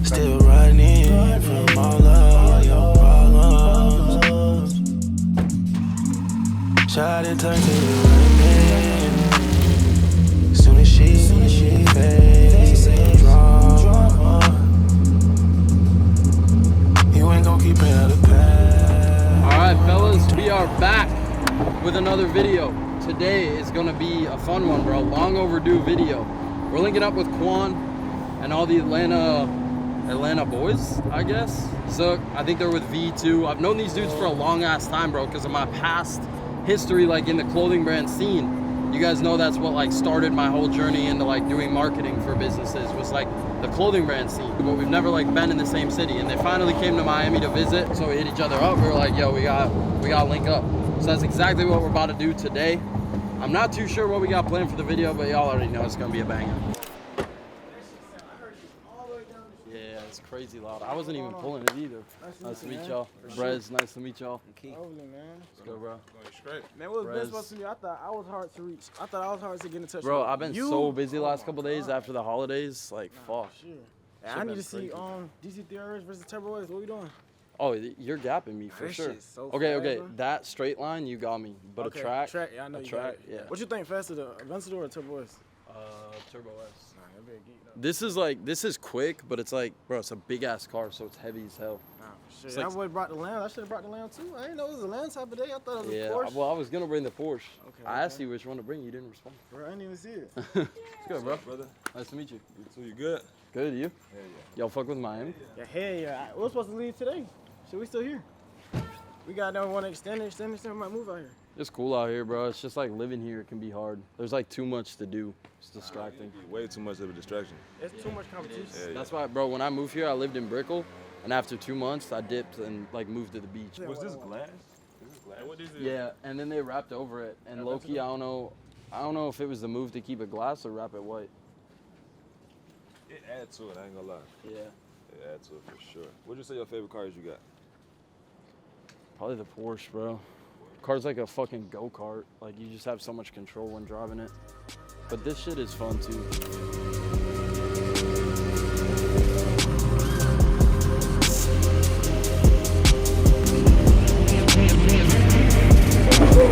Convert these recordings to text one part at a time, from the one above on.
Still running from all of your problems. Shot it turned to running. Soon as she faced drama, you ain't gon' keep it out of path. Alright fellas, we are back with another video. Today is gonna be a fun one, bro. Long overdue video. We're linking up with Quan and all the Atlanta boys, I guess. So I think they're with V2. I've known these dudes for a long ass time, bro, because of my past history like in the clothing brand scene. You guys know that's what like started my whole journey into like doing marketing for businesses, was like the clothing brand scene. But we've never like been in the same city, and they finally came to Miami to visit, so we hit each other up. We were like, yo, we got link up. So that's exactly what we're about to do today. I'm not too sure what we got planned for the video, but y'all already know it's gonna be a banger. Yeah, it's crazy loud. I wasn't even pulling it either. Nice to meet y'all. Brez, nice to meet y'all. Let's go, bro. Man, what was best supposed to be? I thought I was hard to reach. I thought I was hard to get in touch with. Bro, I've been so busy the last couple days after the holidays. Like, fuck. I need to see DC3RS versus Turbo S. What we doing? Oh, you're gapping me for sure. So Okay. That straight line, you got me. But okay, a track. Yeah, I know a you track, got it. yeah. What you think faster, the Aventador or Turbo S? Turbo S. Nah, that big geek, though. This is quick, but it's like, bro, it's a big ass car, so it's heavy as hell. Nah, for sure. It's like, that boy brought the Lamb. I should have brought the Lamb too. I didn't know it was a Lamb type of day. I thought it was a Porsche. Well, I was gonna bring the Porsche. Okay, I asked you which one to bring. You didn't respond. Bro, I didn't even see it. It's good, bro. Brother. Nice to meet you. So you good? Good, you? Hell yeah. Y'all fuck with Miami? Yeah, hell yeah. We're supposed to leave today. Should we still here? We got no one to extend it. We might move out here. It's cool out here, bro. It's just like living here can be hard. There's like too much to do. It's distracting. Way too much of a distraction. It's too much competition. Yeah, That's why, bro, when I moved here, I lived in Brickell, and after 2 months, I dipped and like moved to the beach. Was this glass? Is this glass? What is it? Yeah, and then they wrapped over it, and low-key, I don't know if it was the move to keep it glass or wrap it white. It adds to it, I ain't gonna lie. Yeah. It adds to it for sure. What'd you say your favorite cars you got? Probably the Porsche, bro. Car's like a fucking go-kart. Like, you just have so much control when driving it. But this shit is fun, too.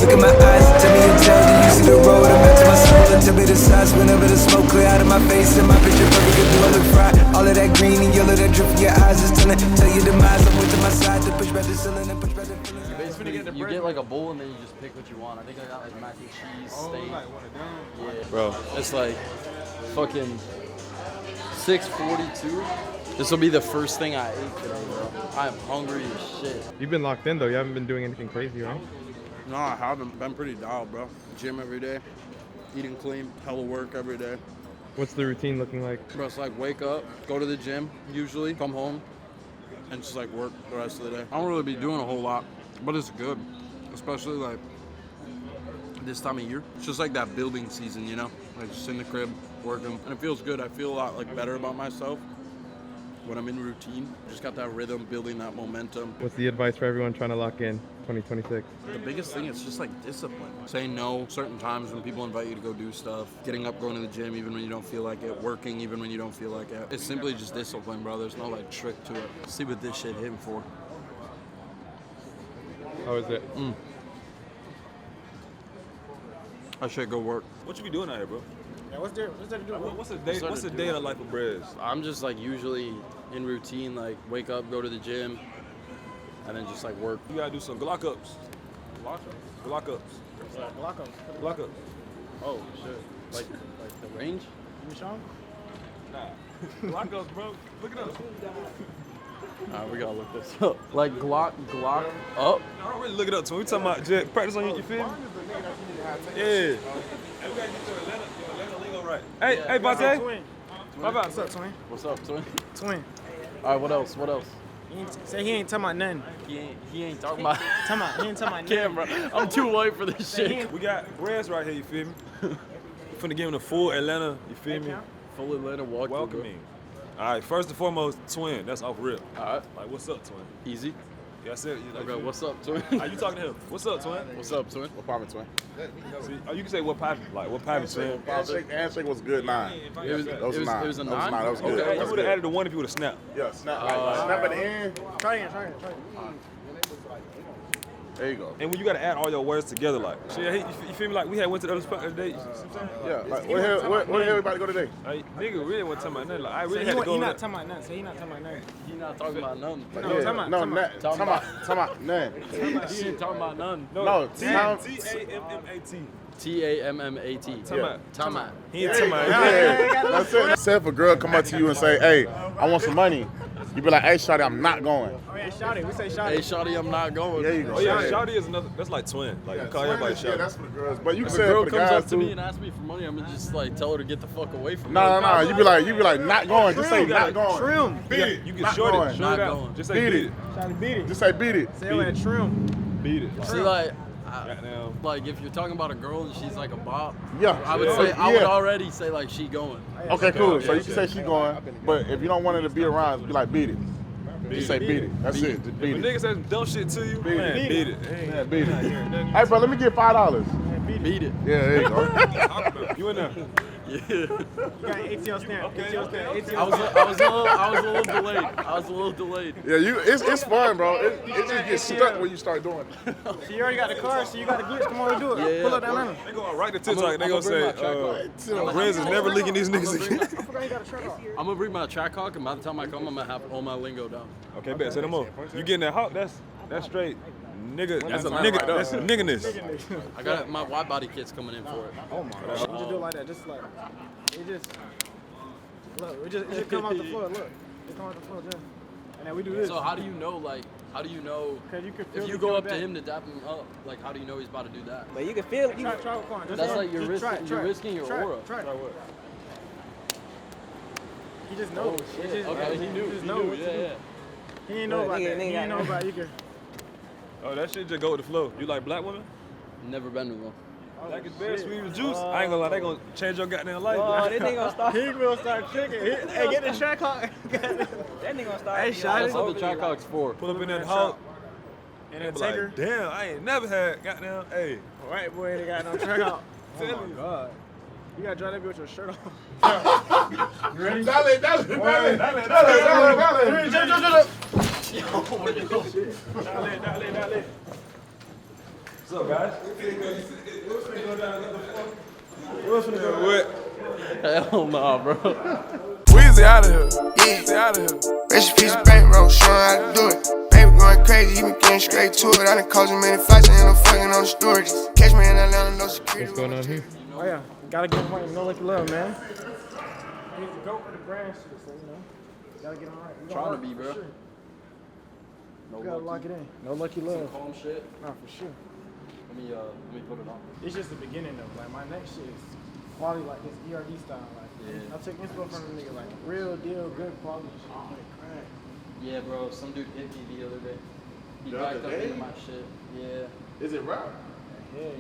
Look at my eyes, tell me to tell you see the road, I'm back to my soul, and tell me the size whenever the smoke clear out of my face, and my picture perfect, if you all look fried, all of that green and yellow that drip from your eyes is telling, tell your demise, I'm with to my side, to push back the ceiling and push back the feeling. You get like a bowl and then you just pick what you want. I think I got like mac and cheese, steak. Yeah, Bro. It's like fucking 6:42. This will be the first thing I ate today, bro. I am hungry as shit. You've been locked in though. You haven't been doing anything crazy, right? No, I haven't. Been pretty dialed, bro. Gym every day, eating clean, hella work every day. What's the routine looking like? Bro, it's like wake up, go to the gym, usually, come home, and just like work the rest of the day. I don't really be doing a whole lot, but it's good, especially like this time of year. It's just like that building season, you know? Like just in the crib, working, and it feels good. I feel a lot like better about myself when I'm in routine. Just got that rhythm, building that momentum. What's the advice for everyone trying to lock in 2026? The biggest thing is just like discipline. Saying no certain times when people invite you to go do stuff. Getting up, going to the gym even when you don't feel like it. Working even when you don't feel like it. It's simply just discipline, bro. There's no like trick to it. See what this shit hitting for. How is it? I should go work. What you be doing out here, bro? Yeah, what's there to do? What's a day in the life of Brez? I'm just like usually in routine, like wake up, go to the gym, and then just like work. You gotta do some Glock ups. Glock ups. Glock ups. Oh shit. Like the range? You Sean? Nah. Glock ups, bro. Look it up. Alright, we gotta look this up. Like Glock up? I don't really look it up. So we talking about just practice on you feel me? Yeah. Hey, we gotta get your Atlanta lingo right. Hey, Yeah. hey, Bate. Twin. What's up, Twin? What's up, twin? Twin. Alright, what else? Say he ain't talking about nothing. He ain't talking about He ain't talking about nothing. camera. I'm too white for this shit. We got Brez right here, you feel me? We finna give him the full Atlanta, you feel me? Full Atlanta walk. Welcoming. All right, first and foremost, Twin. That's off rip. Alright, Like, what's up, Twin? easy. Yeah, I said. Like, Okay, what's up, twin? Are you talking to him? What's up, twin? What's up, twin? What poppin', twin? See, oh, you can say what poppin', like what poppin', twin. Handshake was good 9. It was, That was it a 9. was a That was 9? That was good. Okay, That you was would have good. added the 1 if you would have snapped. Yeah, snap. Snap at the end. Try again. There you go. And when you gotta add all your words together, like, shit, you feel me? Like we had went to the other spot the other day. You see what I'm saying? Yeah, like, where the hell we about to go today? Like, nigga really wasn't talking about nothing. Like, I really He had to go. not talking about nothing. Say he not talking about nothing. He not talking about none. Like, No, yeah, talking no, about- talking about none. He ain't talking about none. No, T-A-M-M-A-T. T-A-M-M-A-T. Tamat. He ain't talking about Yeah, that's it. Say if a girl come up to you and say, "Hey, I want some money," you be like, "Hey, shawty, I'm not going." Oh yeah, shawty. We say shawty. Hey, shawty, I'm not going. There you go. Oh yeah, shawty is another. That's like twin. Like you call everybody Yeah, shawty. that's for the girls. But you If can a say it girl for the comes guys up to me too. and asks me for money, I'm gonna just like tell her to get the fuck away from me. No. You be like, not going. Just say not going. Trim. Beat it. You Not get shorted. going. Short Not it out. going. Just say Beat beat it. it. Shawty beat it. Just say beat it. Say it trim. Beat it. See, like, Goddamn. like if you're talking about a girl and she's like a bop, Yeah. I would say I would already say like she going. Okay, cool. So you can say she going, but if you don't want her to be around, be like beat it. Just say beat it. That's it. Just If beat a it. nigga says dumb shit to you, man, beat it. Yeah, beat it. Hey, bro, let me get $5. Beat it. Yeah, there you go. You in there? Yeah. You got ATL stamp. ATL stamp. ATL I was a little delayed. I was a little delayed. Yeah, it's fun, bro. It just gets stuck when you start doing it. So you already got the car, so you got the glitch. Come on, do it. Yeah, Pull up yeah. that lemon. They gonna write the TikTok. They I'ma gonna bring say, my track Brez is never leaking these niggas again. I forgot you got a truck off. I'm gonna bring my track hawk, and by the time I come, I'm gonna have all my lingo down. Okay, bet. Say them up. You getting that hawk? That's straight. Nigga, That's a nigga, right there. that's nigginess. I got my wide body kit's coming in for it. Oh my god. You just do it like that, just like it just look. It just come off the floor. Look, it come off the floor, just. And then we do this. So how do you know, like, how do you know Cause you can feel if you it go coming up to back. him to dap him up, like, how do you know he's about to do that? But you can feel it. Try with Quan. Just That's try. like you're Just risking- you're risking your aura. Try. He just Oh knows. shit! He just, Okay, he knew. just He know knew. what to Yeah, do. yeah. He ain't know about Nigga, that. He nigga, ain't know about you can. Oh, that shit just go with the flow. You like black women? Never been with one. Like it's best sweet with juice. I ain't gonna lie, they gonna change your goddamn life. Oh, this nigga gonna start. He will start tricking. Hey, get the track hawk. That nigga gonna start. Hey, you know, shot it. That's what the overly, track like- hawk's for. Pull up in that hawk. And And then be take her. like, damn, I ain't never had goddamn. Hey, Right, boy, they got no track hawk. tell Oh my you. god. You gotta drive that bitch with your shirt off. What's up, guys? What? Hell nah, bro. Weezy out of here. Yeah, out of here. Rest in peace, bankroll, showing how to do it. Baby going crazy, he been getting straight to it. I done caused him many fights, I ain't no fucking on the storage. Catch me in Atlanta, no security. What's going on here? Oh yeah, gotta give him no lucky love, man. He's the goat for the brand shit, so you know, gotta get him right. We gonna Trying to work be, for bro. sure. No We gotta lock lucky. it in. No lucky love. Calm shit. Nah, for sure. Let me put it on. It's just the beginning though. Like my next shit is quality, like this ERD style. Like Yeah. I took inspo from a nigga, like real deal, good quality shit. Like crack. Yeah, bro. Some dude hit me the other day. He The backed other up day? into my shit. Yeah. Is it rap?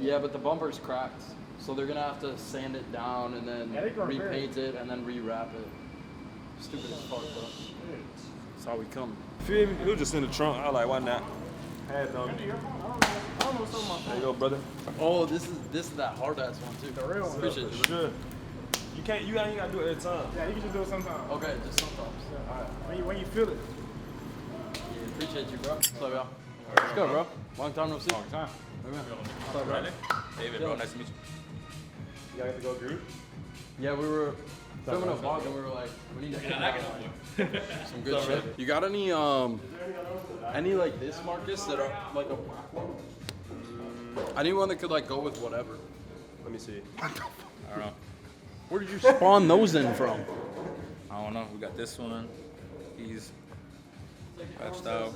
Yeah, but the bumper's cracked. So they're gonna have to sand it down and then Yeah, they gonna repair repaint it and then rewrap it. Stupid as fuck, bro. That's how we come. Feel me? It was just in the trunk. I was like, why not? Had it on. I don't know some of There you go, brother. Oh, this is that hard ass one too. The real one. Appreciate you. Sure. You ain't gotta do it every time. Yeah, you can just do it sometimes. Okay, just sometimes. When you feel it. Yeah, appreciate you, bro. What's up, y'all? Let's go, bro. Long time no see. Long time. What's up, bro? David, bro, nice to meet you. You gotta go group. Yeah, we were filming a vlog and we were like, we need to hang out. Some good shit. You got any like this Marcus that are like a black one? Anyone that could like go with whatever. Let me see. I don't know. Where did you spawn those in from? I don't know. We got this one. He's black style.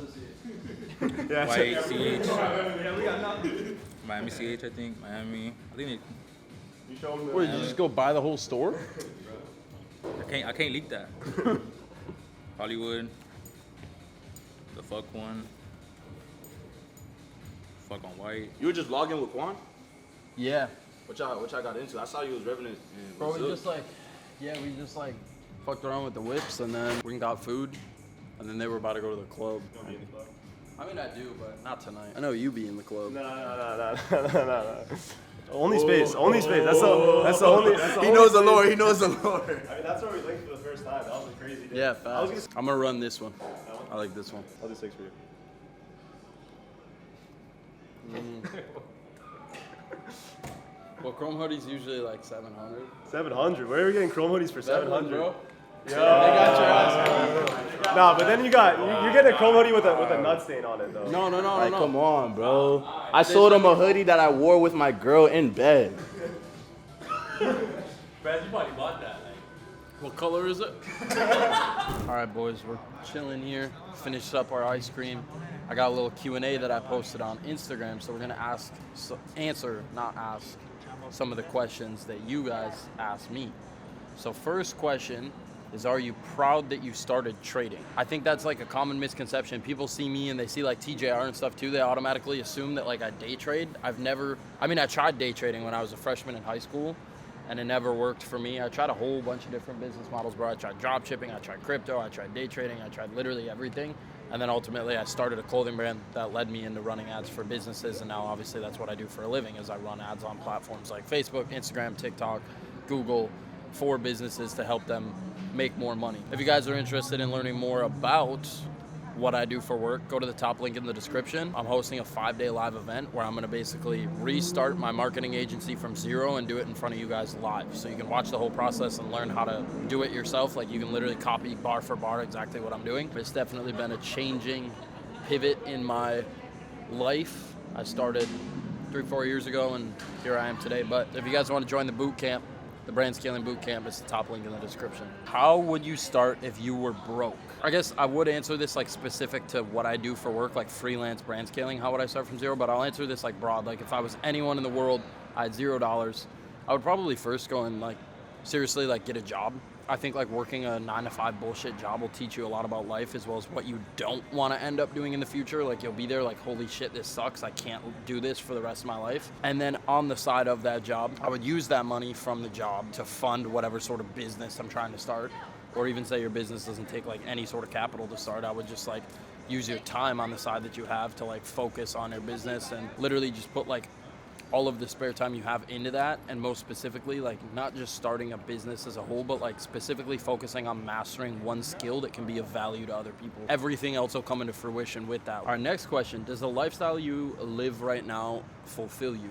White CH. Miami CH, I think. Miami. I think Where did you just go buy the whole store? I can't leak that. Hollywood. The fuck one. Fuck on white. You were just logging with Quan? Yeah. Which I got into. I saw you was revenant in Bro, we Brazil. just like, we just like fucked around with the whips and then we got food and then they were about to go to the club. I mean, I do, but not tonight. I know you be in the club. No. Only space. That's the only. He knows the lore. He knows the lore. I mean, that's where we linked for the first time. That was a crazy day. Yeah, fast. I'm gonna run this one. I like this one. I'll do 6 for you. Well, Chrome hoodie's usually like 700. 700. Where are we getting Chrome hoodies for 700? Bro. Yo. They got your ass. Nah, but then you're getting a Chrome hoodie with a nut stain on it though. No. Like, come on, bro. I sold him a hoodie that I wore with my girl in bed. Brez, you probably bought that. What color is it? All right, boys, we're chilling here. Finished up our ice cream. I got a little Q&A that I posted on Instagram, so we're gonna answer some of the questions that you guys asked me. So first question is, are you proud that you started trading? I think that's like a common misconception. People see me and they see like TJR and stuff too. They automatically assume that like I day trade. I tried day trading when I was a freshman in high school and it never worked for me. I tried a whole bunch of different business models, bro. I tried drop shipping, I tried crypto, I tried day trading, I tried literally everything. And then ultimately I started a clothing brand that led me into running ads for businesses. And now obviously that's what I do for a living, is I run ads on platforms like Facebook, Instagram, TikTok, Google, for businesses to help them make more money. If you guys are interested in learning more about what I do for work, go to the top link in the description. I'm hosting a 5-day live event where I'm gonna basically restart my marketing agency from zero and do it in front of you guys live. So you can watch the whole process and learn how to do it yourself. Like, you can literally copy bar for bar exactly what I'm doing. It's definitely been a changing pivot in my life. I started 3-4 years ago and here I am today. But if you guys want to join the boot camp, the brand scaling boot camp, is the top link in the description. How would you start if you were broke? I guess I would answer this like specific to what I do for work, like freelance brand scaling. How would I start from zero? But I'll answer this like broad. Like, if I was anyone in the world, I had $0, I would probably first go and like seriously like get a job. I think like working a 9-to-5 bullshit job will teach you a lot about life, as well as what you don't want to end up doing in the future. Like, you'll be there like, holy shit, this sucks. I can't do this for the rest of my life. And then on the side of that job, I would use that money from the job to fund whatever sort of business I'm trying to start. Or even say your business doesn't take like any sort of capital to start. I would just like use your time on the side that you have to like focus on your business, and literally just put like all of the spare time you have into that. And most specifically, like, not just starting a business as a whole, but like specifically focusing on mastering one skill that can be of value to other people. Everything else will come into fruition with that. Our next question: does the lifestyle you live right now fulfill you?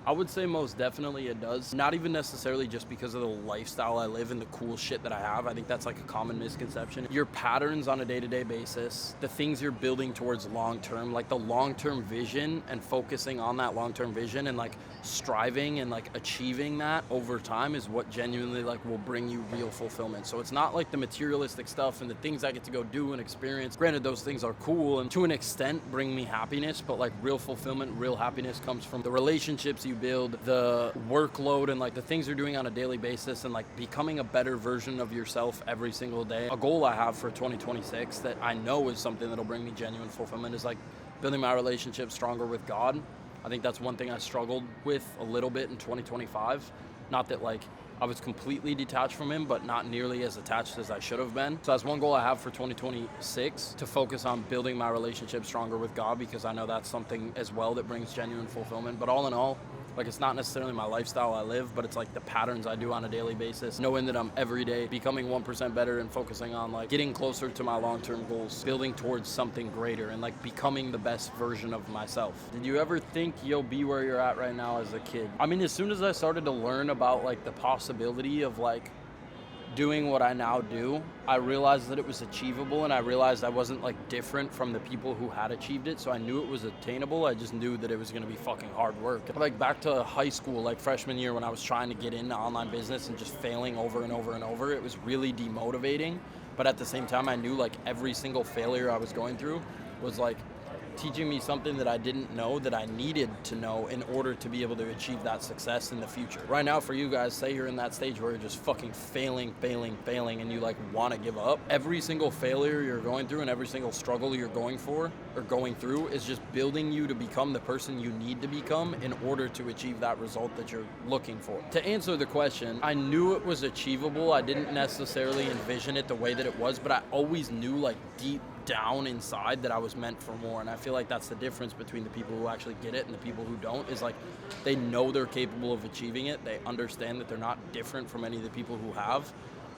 I would say most definitely it does. Not even necessarily just because of the lifestyle I live and the cool shit that I have. I think that's like a common misconception. Your patterns on a day-to-day basis, the things you're building towards long-term, like the long-term vision, and focusing on that long-term vision and like striving and like achieving that over time is what genuinely like will bring you real fulfillment. So it's not like the materialistic stuff and the things I get to go do and experience. Granted, those things are cool and to an extent bring me happiness, but like real fulfillment, real happiness comes from the relationships you build, the workload, and like the things you're doing on a daily basis, and like becoming a better version of yourself every single day. A goal I have for 2026 that I know is something that'll bring me genuine fulfillment is like building my relationship stronger with God. I think that's one thing I struggled with a little bit in 2025. Not that like I was completely detached from him, but not nearly as attached as I should have been. So that's one goal I have for 2026, to focus on building my relationship stronger with God, because I know that's something as well that brings genuine fulfillment. But all in all, like, it's not necessarily my lifestyle I live, but it's like the patterns I do on a daily basis, knowing that I'm every day becoming 1% better and focusing on like getting closer to my long-term goals, building towards something greater, and like becoming the best version of myself. Did you ever think you'll be where you're at right now as a kid? I mean, as soon as I started to learn about like the possibility of like doing what I now do, I realized that it was achievable, and I realized I wasn't like different from the people who had achieved it. So I knew it was attainable. I just knew that it was going to be fucking hard work. Like back to high school, like freshman year, when I was trying to get into online business and just failing over and over and over, it was really demotivating. But at the same time, I knew like every single failure I was going through was like teaching me something that I didn't know that I needed to know in order to be able to achieve that success in the future. Right now, for you guys, say you're in that stage where you're just fucking failing, and you like want to give up. Every single failure you're going through and every single struggle you're going through is just building you to become the person you need to become in order to achieve that result that you're looking for. To answer the question, I knew it was achievable. I didn't necessarily envision it the way that it was, but I always knew like deep down inside that I was meant for more. And I feel like that's the difference between the people who actually get it and the people who don't, is like they know they're capable of achieving it. They understand that they're not different from any of the people who have,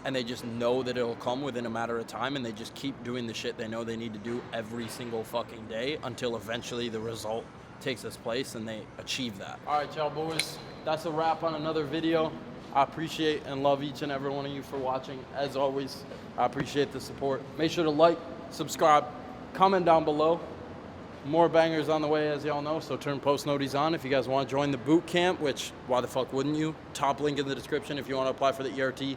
and they just know that it'll come within a matter of time, and they just keep doing the shit they know they need to do every single fucking day until eventually the result takes its place and they achieve that. All right, y'all boys, that's a wrap on another video. I appreciate and love each and every one of you for watching. As always, I appreciate the support. Make sure to like, subscribe, comment down below. More bangers on the way, as y'all know, so turn post noties on if you guys want to join the boot camp, which why the fuck wouldn't you? Top link in the description if you want to apply for the ERT.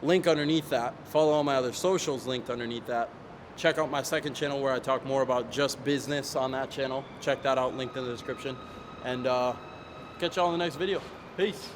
Link underneath that. Follow all my other socials linked underneath that. Check out my second channel where I talk more about just business on that channel. Check that out, linked in the description. And catch y'all in the next video. Peace.